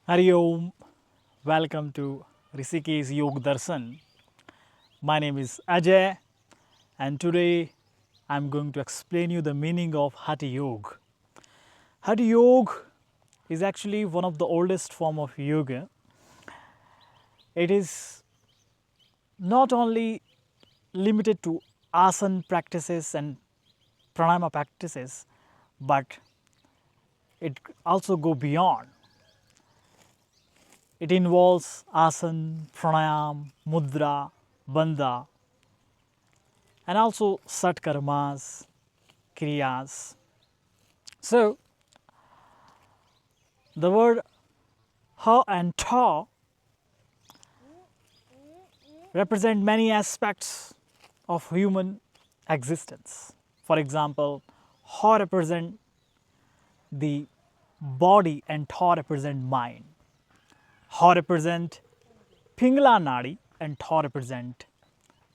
Hari Om, welcome to Rishikesh Yog Darshan. My name is Ajay, and today I'm going to explain you the meaning of Hatha Yoga. Hatha Yoga is actually one of the oldest form of yoga. It is not only limited to asana practices and pranayama practices, but it also go beyond. It involves asana, pranayam, mudra, bandha, and also satkarmas, kriyas. So, the word ha and ta represent many aspects of human existence. For example, ha represent the body and ta represent mind. Ha represent Pingala Nadi and ta represent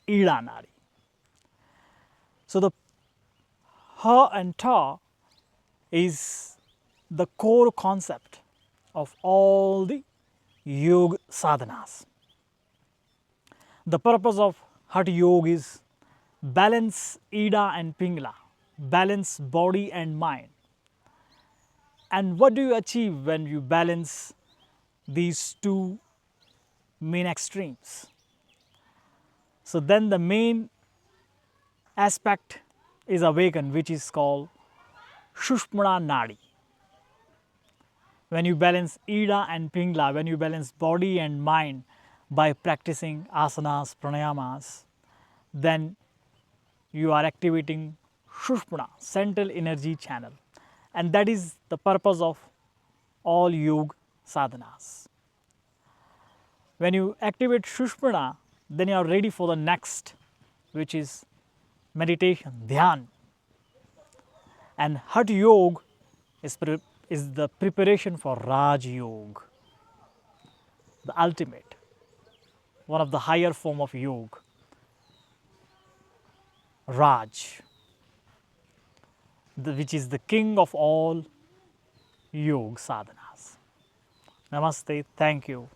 Ida Nadi. So the ha and ta is the core concept of all the yoga sadhanas. The purpose of Hatha Yoga is balance Ida and Pingala, balance body and mind. And what do you achieve when you balance these two main extremes? So then the main aspect is awakened, which is called Shushmana Nadi. When you balance Ida and Pingala, when you balance body and mind by practicing asanas, pranayamas, then you are activating Shushmana, central energy channel. And that is the purpose of all yoga sadhanas. When you activate Shushmana, then you are ready for the next, which is meditation, dhyan. And Hatha Yoga is the preparation for Raj Yoga, the ultimate, one of the higher form of yoga, Raj, which is the king of all yoga sadhanas. Namaste, thank you.